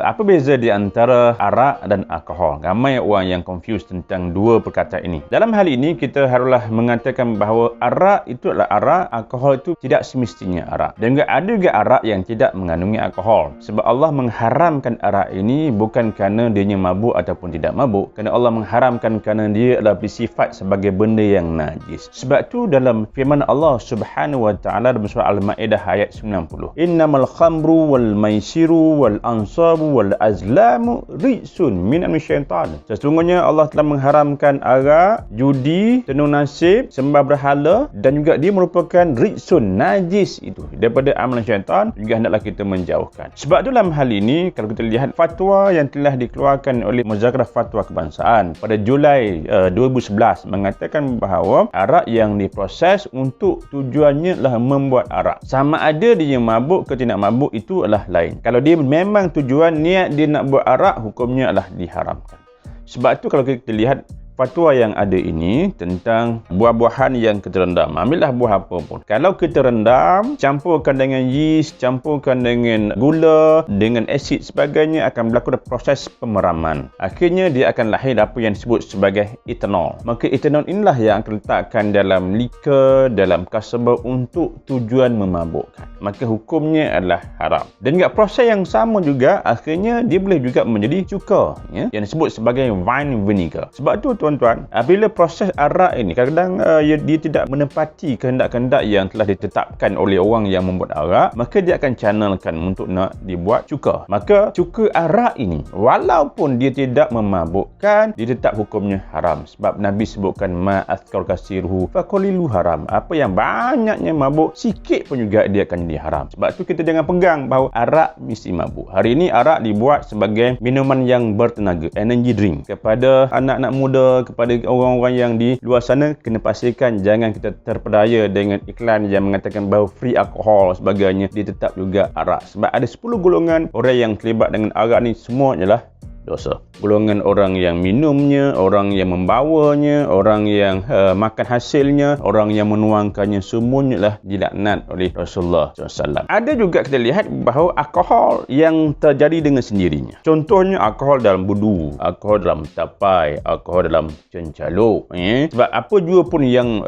Apa beza di antara arak dan alkohol? Ramai orang yang confused tentang dua perkataan ini. Dalam hal ini, kita haruslah mengatakan bahawa arak itu adalah arak, alkohol itu tidak semestinya arak. Dan ada juga arak yang tidak mengandungi alkohol. Sebab Allah mengharamkan arak ini bukan kerana dianya mabuk ataupun tidak mabuk. Kerana Allah mengharamkan kerana dia adalah bersifat sebagai benda yang najis. Sebab tu dalam firman Allah Subhanahu wa taala dalam surah Al-Maidah ayat 90. Innamal khamru wal maisiru wal ansabu wal azlamu rijsun minal syaitan. Sesungguhnya Allah telah mengharamkan arak, judi, tenung nasib, sembah berhala dan juga dia merupakan rijsun, najis itu daripada amalan syaitan, juga hendaklah kita menjauhkan. Sebab tu dalam hal ini kalau kita lihat fatwa yang telah dikeluarkan oleh Muzakarah Fatwa Kebangsaan pada Julai 2011 mengatakan bahawa arak yang diproses untuk tujuannya adalah membuat arak. Sama ada dia mabuk ke tidak mabuk itu adalah lain. Kalau dia memang tujuan niat dia nak buat arak, hukumnya adalah diharamkan. Sebab tu kalau kita lihat fatwa yang ada ini tentang buah-buahan yang kita rendam. Ambillah buah apa pun. Kalau kita rendam, campurkan dengan yeast, campurkan dengan gula, dengan asid sebagainya, akan berlaku proses pemeraman. Akhirnya dia akan lahir apa yang disebut sebagai etanol. Maka etanol inilah yang akan letakkan dalam liquor, dalam kasabah untuk tujuan memabukkan. Maka hukumnya adalah haram. Dan juga proses yang sama juga, akhirnya dia boleh juga menjadi cuka, ya? Yang disebut sebagai wine vinegar. Sebab tu tuan-tuan, bila proses arak ini kadang-kadang dia tidak menepati kehendak-kehendak yang telah ditetapkan oleh orang yang membuat arak, maka dia akan channelkan untuk nak dibuat cuka. Maka cuka arak ini walaupun dia tidak memabukkan, dia tetap hukumnya haram. Sebab Nabi sebutkan ma athqal kasiruhu faqalilu haram. Apa yang banyaknya mabuk, sikit pun juga dia akan jadi haram. Sebab tu kita jangan pegang bahawa arak mesti mabuk. Hari ini arak dibuat sebagai minuman yang bertenaga, energy drink. Kepada anak-anak muda, kepada orang-orang yang di luar sana, kena pastikan jangan kita terpedaya dengan iklan yang mengatakan bahawa free alkohol sebagainya. Dia tetap juga arak. Sebab ada 10 golongan orang yang terlibat dengan arak ni, semua adalah dosa. Golongan orang yang minumnya, orang yang membawanya, orang yang makan hasilnya, orang yang menuangkannya, semuanya lah dilaknat oleh Rasulullah SAW. Ada juga kita lihat bahawa alkohol yang terjadi dengan sendirinya. Contohnya alkohol dalam budu, alkohol dalam tapai, alkohol dalam cencaluk. Sebab apa jua pun yang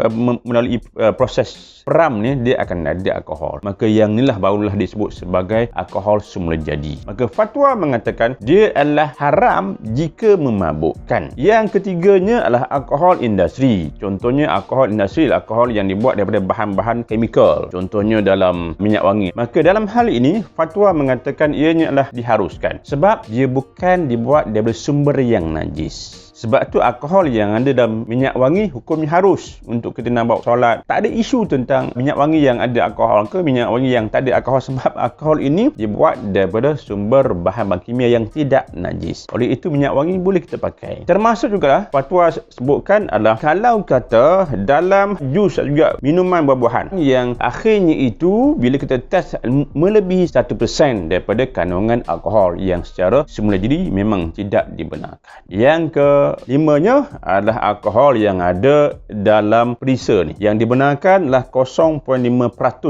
melalui proses peram ni, dia akan ada alkohol. Maka yang inilah barulah disebut sebagai alkohol semula jadi. Maka fatwa mengatakan dia adalah haram jika memabukkan. Yang ketiganya adalah alkohol industri. Contohnya alkohol industri, alkohol yang dibuat daripada bahan-bahan chemical. Contohnya dalam minyak wangi. Maka dalam hal ini fatwa mengatakan ianya adalah diharuskan. Sebab dia bukan dibuat daripada sumber yang najis. Sebab tu alkohol yang ada dalam minyak wangi hukumnya harus untuk kita nak bawa solat. Tak ada isu tentang minyak wangi yang ada alkohol ke minyak wangi yang tak ada alkohol, sebab alkohol ini dibuat daripada sumber bahan kimia yang tidak najis. Oleh itu minyak wangi boleh kita pakai. Termasuk juga fatwa sebutkan adalah kalau kata dalam jus juga minuman buah-buahan yang akhirnya itu bila kita test melebihi 1% daripada kandungan alkohol yang secara semula jadi memang tidak dibenarkan. Yang kelimanya adalah alkohol yang ada dalam perisa ni. Yang dibenarkan adalah 0.5%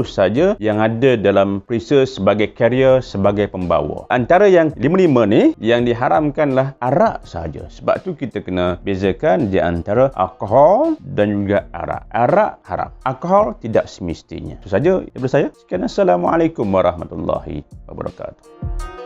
saja yang ada dalam perisa sebagai carrier, sebagai pembawa. Antara yang 55 ni, yang diharamkanlah arak saja. Sebab tu kita kena bezakan di antara alkohol dan juga arak. Arak haram, alkohol tidak semestinya. Itu saja daripada saya. Sekian, Assalamualaikum warahmatullahi wabarakatuh.